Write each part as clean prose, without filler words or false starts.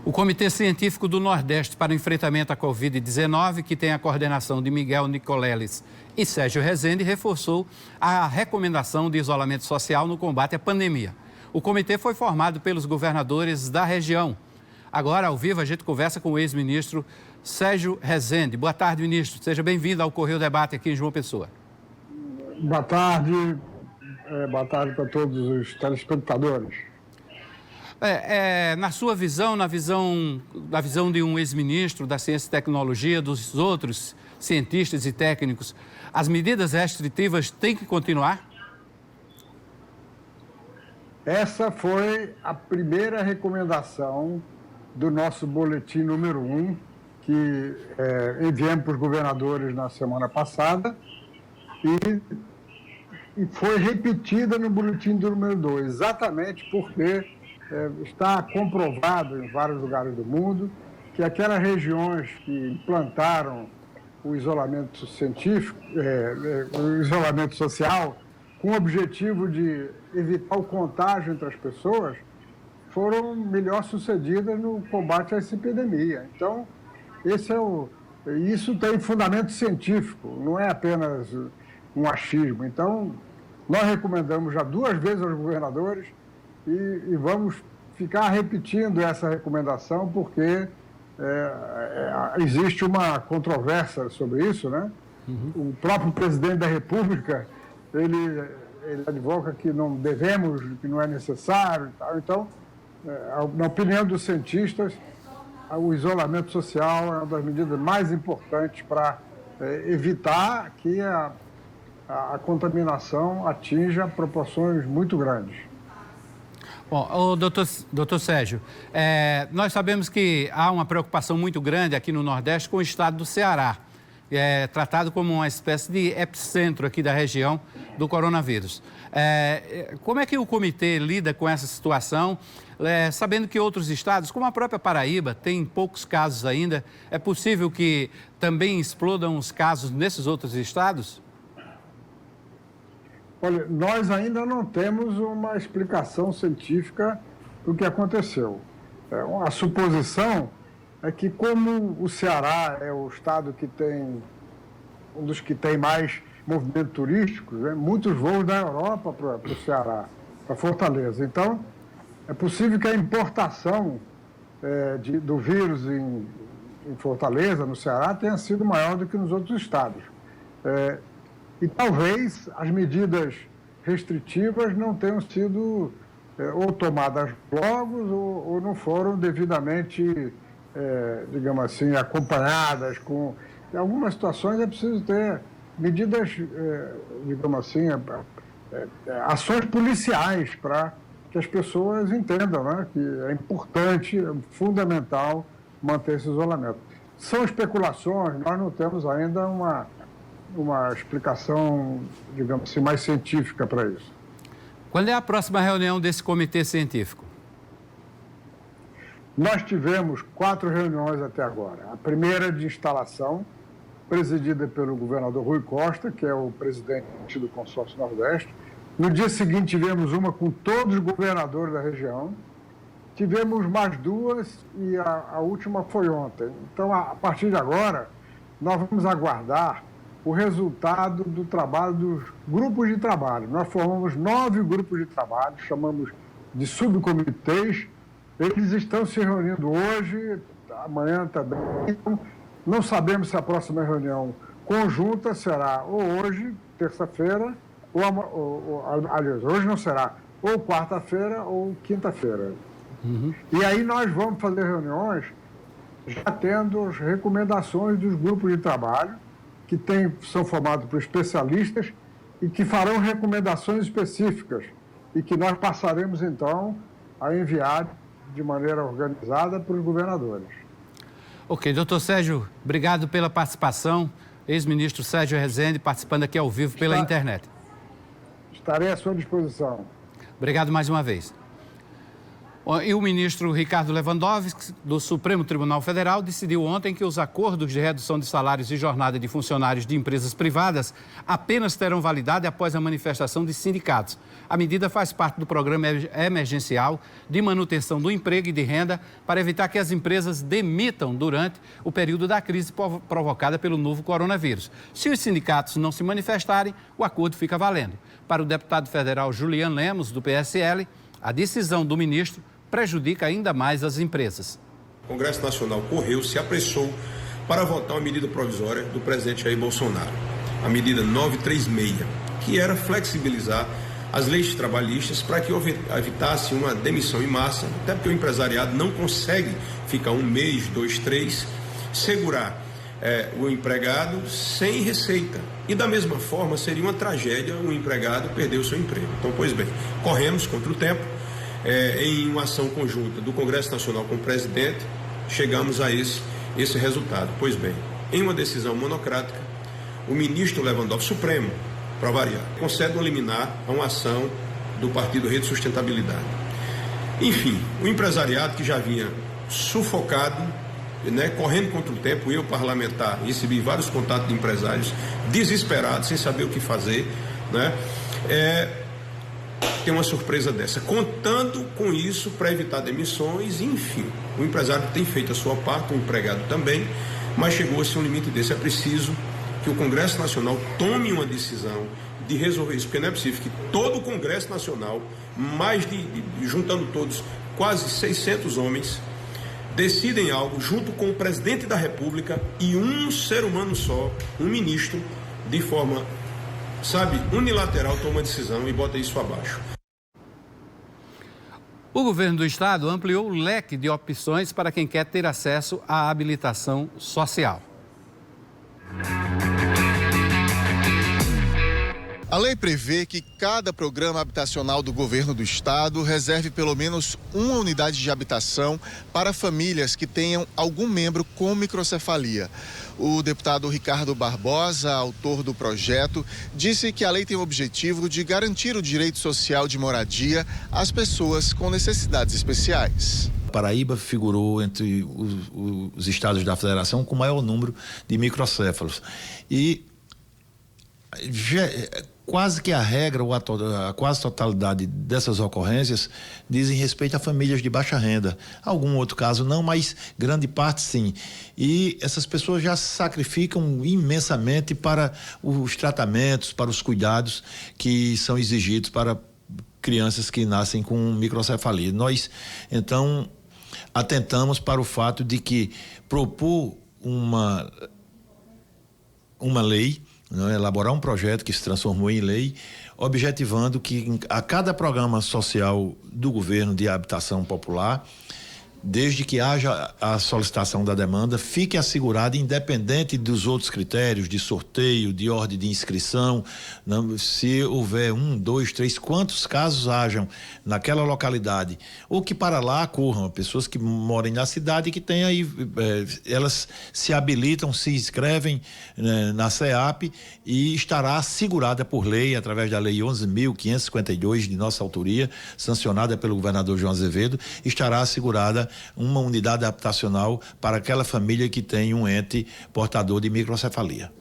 O Comitê Científico do Nordeste para o Enfrentamento à Covid-19, que tem a coordenação de Miguel Nicoleles e Sérgio Rezende, reforçou a recomendação de isolamento social no combate à pandemia. O comitê foi formado pelos governadores da região. Agora, ao vivo, a gente conversa com o ex-ministro Sérgio Rezende. Boa tarde, ministro. Seja bem-vindo ao Correio Debate aqui em João Pessoa. Boa tarde para todos os telespectadores. Na sua visão, na visão de um ex-ministro da Ciência e Tecnologia, dos outros cientistas e técnicos, as medidas restritivas têm que continuar? Essa foi a primeira recomendação do nosso boletim número 1, que enviamos para os governadores na semana passada e foi repetida no boletim número 2, exatamente porque está comprovado em vários lugares do mundo que aquelas regiões que implantaram o isolamento científico, o isolamento social, com o objetivo de evitar o contágio entre as pessoas, foram melhor sucedidas no combate a essa epidemia. Então, isso tem fundamento científico, não é apenas um achismo. Então, nós recomendamos já 2 vezes aos governadores e vamos ficar repetindo essa recomendação porque existe uma controvérsia sobre isso, né? O próprio presidente da República, ele advoga que não devemos, que não é necessário. Então, na opinião dos cientistas, o isolamento social é uma das medidas mais importantes para evitar que a contaminação atinja proporções muito grandes. Bom, doutor Sérgio, nós sabemos que há uma preocupação muito grande aqui no Nordeste com o estado do Ceará, tratado como uma espécie de epicentro aqui da região do coronavírus. Como é que o comitê lida com essa situação, sabendo que outros estados, como a própria Paraíba, tem poucos casos ainda? É possível que também explodam os casos nesses outros estados? Olha, nós ainda não temos uma explicação científica do que aconteceu. A suposição é que, como o Ceará é o estado que tem, um dos que tem mais movimento turístico, muitos voos da Europa para o Ceará, para Fortaleza. Então, é possível que a importação do vírus em Fortaleza, no Ceará, tenha sido maior do que nos outros estados. E talvez as medidas restritivas não tenham sido ou tomadas logo ou não foram devidamente, digamos assim, acompanhadas. Em algumas situações é preciso ter medidas, digamos assim, ações policiais para que as pessoas entendam, né, que é importante, é fundamental manter esse isolamento. São especulações, nós não temos ainda uma explicação, digamos assim, mais científica para isso. Quando é a próxima reunião desse comitê científico? Nós tivemos 4 reuniões até agora. A primeira de instalação, presidida pelo governador Rui Costa, que é o presidente do Consórcio Nordeste. No dia seguinte, tivemos uma com todos os governadores da região. Tivemos mais 2 e a última foi ontem. Então, a partir de agora, nós vamos aguardar o resultado do trabalho dos grupos de trabalho. Nós formamos 9 grupos de trabalho, chamamos de subcomitês. Eles estão se reunindo hoje, amanhã também. Então, não sabemos se a próxima reunião conjunta será ou hoje, terça-feira, aliás, hoje não será, ou quarta-feira ou quinta-feira. E aí nós vamos fazer reuniões já tendo as recomendações dos grupos de trabalho, que são formados por especialistas e que farão recomendações específicas e que nós passaremos, então, a enviar de maneira organizada para os governadores. Ok, doutor Sérgio, obrigado pela participação. Ex-ministro Sérgio Rezende participando aqui ao vivo pela internet. Estarei à sua disposição. Obrigado mais uma vez. E o ministro Ricardo Lewandowski, do Supremo Tribunal Federal, decidiu ontem que os acordos de redução de salários e jornada de funcionários de empresas privadas apenas terão validade após a manifestação de sindicatos. A medida faz parte do programa emergencial de manutenção do emprego e de renda para evitar que as empresas demitam durante o período da crise provocada pelo novo coronavírus. Se os sindicatos não se manifestarem, o acordo fica valendo. Para o deputado federal Julian Lemos, do PSL, a decisão do ministro prejudica ainda mais as empresas. O Congresso Nacional correu, se apressou para votar uma medida provisória do presidente Jair Bolsonaro, a medida 936, que era flexibilizar as leis trabalhistas para que evitasse uma demissão em massa, até porque o empresariado não consegue ficar 1 mês, 2, 3, segurar o empregado sem receita. E da mesma forma seria uma tragédia o empregado perder o seu emprego. Então, pois bem, corremos contra o tempo. Em uma ação conjunta do Congresso Nacional com o presidente, chegamos a esse resultado. Pois bem, em uma decisão monocrática, o ministro Lewandowski, Supremo, para variar, concede um liminar a uma ação do Partido Rede Sustentabilidade. Enfim, o empresariado que já vinha sufocado, correndo contra o tempo, eu parlamentar, recebi vários contatos de empresários desesperados, sem saber o que fazer, tem uma surpresa dessa, contando com isso para evitar demissões. Enfim, o empresário tem feito a sua parte, o empregado também, mas chegou-se a um limite desse. É preciso que o Congresso Nacional tome uma decisão de resolver isso, porque não é possível que todo o Congresso Nacional, juntando todos, quase 600 homens, decidem algo junto com o presidente da República e um ser humano só, um ministro, de forma unilateral, toma uma decisão e bota isso abaixo. O governo do estado ampliou o leque de opções para quem quer ter acesso à habilitação social. A lei prevê que cada programa habitacional do governo do estado reserve pelo menos uma unidade de habitação para famílias que tenham algum membro com microcefalia. O deputado Ricardo Barbosa, autor do projeto, disse que a lei tem o objetivo de garantir o direito social de moradia às pessoas com necessidades especiais. Paraíba figurou entre os estados da federação com o maior número de microcéfalos. E quase que a regra, ou a quase totalidade dessas ocorrências dizem respeito a famílias de baixa renda. Algum outro caso não, mas grande parte sim. E essas pessoas já se sacrificam imensamente para os tratamentos, para os cuidados que são exigidos para crianças que nascem com microcefalia. Nós, então, atentamos para o fato de que propor uma lei, elaborar um projeto que se transformou em lei, objetivando que a cada programa social do governo de habitação popular, desde que haja a solicitação da demanda, fique assegurada, independente dos outros critérios de sorteio, de ordem de inscrição, se houver 1, 2, 3, quantos casos hajam naquela localidade, ou que para lá corram pessoas que morem na cidade e que têm aí, elas se habilitam, se inscrevem na CEAP e estará assegurada por lei, através da lei 11.552 de nossa autoria, sancionada pelo governador João Azevedo, estará assegurada uma unidade habitacional para aquela família que tem um ente portador de microcefalia.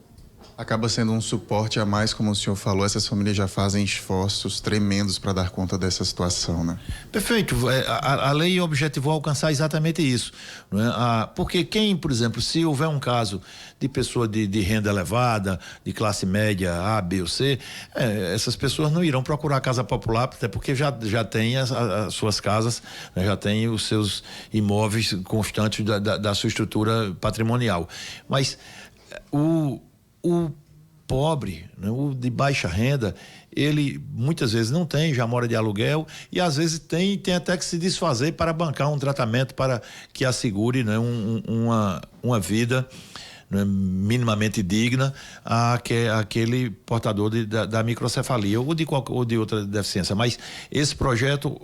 Acaba sendo um suporte a mais, como o senhor falou, essas famílias já fazem esforços tremendos para dar conta dessa situação, né? Perfeito, a lei objetivou alcançar exatamente isso, né? Porque quem, por exemplo, se houver um caso de pessoa de renda elevada, de classe média A, B ou C, essas pessoas não irão procurar casa popular, até porque já tem as suas casas, né? Já tem os seus imóveis constantes da sua estrutura patrimonial. Mas o pobre, né, o de baixa renda, ele muitas vezes não tem, já mora de aluguel e às vezes tem até que se desfazer para bancar um tratamento para que assegure, né, uma vida, né, minimamente digna àquele portador da microcefalia ou de outra deficiência. Mas esse projeto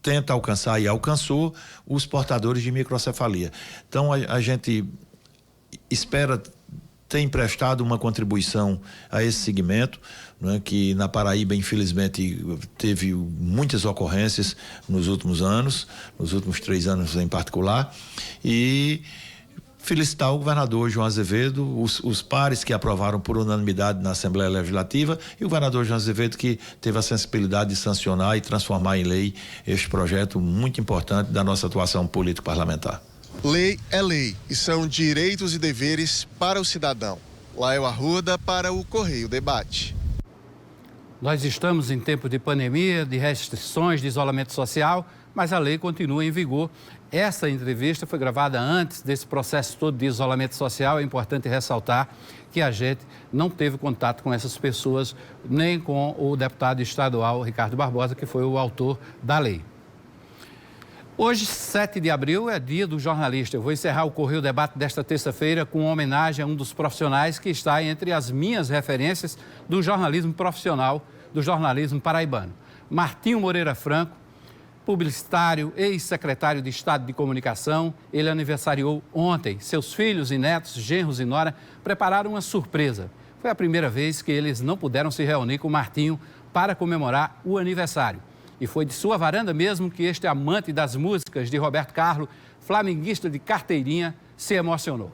tenta alcançar e alcançou os portadores de microcefalia. Então a gente espera tem prestado uma contribuição a esse segmento, né, que na Paraíba, infelizmente, teve muitas ocorrências nos últimos anos, nos últimos 3 anos em particular, e felicitar o governador João Azevedo, os pares que aprovaram por unanimidade na Assembleia Legislativa e o governador João Azevedo que teve a sensibilidade de sancionar e transformar em lei este projeto muito importante da nossa atuação político-parlamentar. Lei é lei e são direitos e deveres para o cidadão. Lael Arruda para o Correio Debate. Nós estamos em tempo de pandemia, de restrições, de isolamento social, mas a lei continua em vigor. Essa entrevista foi gravada antes desse processo todo de isolamento social. É importante ressaltar que a gente não teve contato com essas pessoas, nem com o deputado estadual Ricardo Barbosa, que foi o autor da lei. Hoje, 7 de abril, é dia do jornalista. Eu vou encerrar o Correio Debate desta terça-feira com uma homenagem a um dos profissionais que está entre as minhas referências do jornalismo profissional, do jornalismo paraibano. Martinho Moreira Franco, publicitário, ex-secretário de Estado de Comunicação. Ele aniversariou ontem. Seus filhos e netos, genros e nora, prepararam uma surpresa. Foi a primeira vez que eles não puderam se reunir com Martinho para comemorar o aniversário. E foi de sua varanda mesmo que este amante das músicas de Roberto Carlos, flamenguista de carteirinha, se emocionou.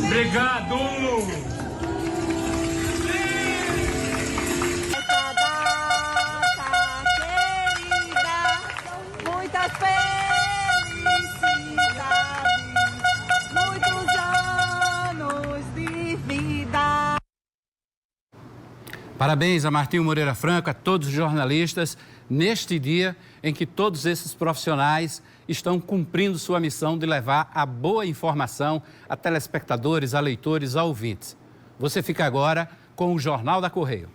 Obrigado! Essa data querida, muitas felicidades, muitos anos de vida. Parabéns a Martinho Moreira Franco, a todos os jornalistas, neste dia em que todos esses profissionais estão cumprindo sua missão de levar a boa informação a telespectadores, a leitores, a ouvintes. Você fica agora com o Jornal da Correio.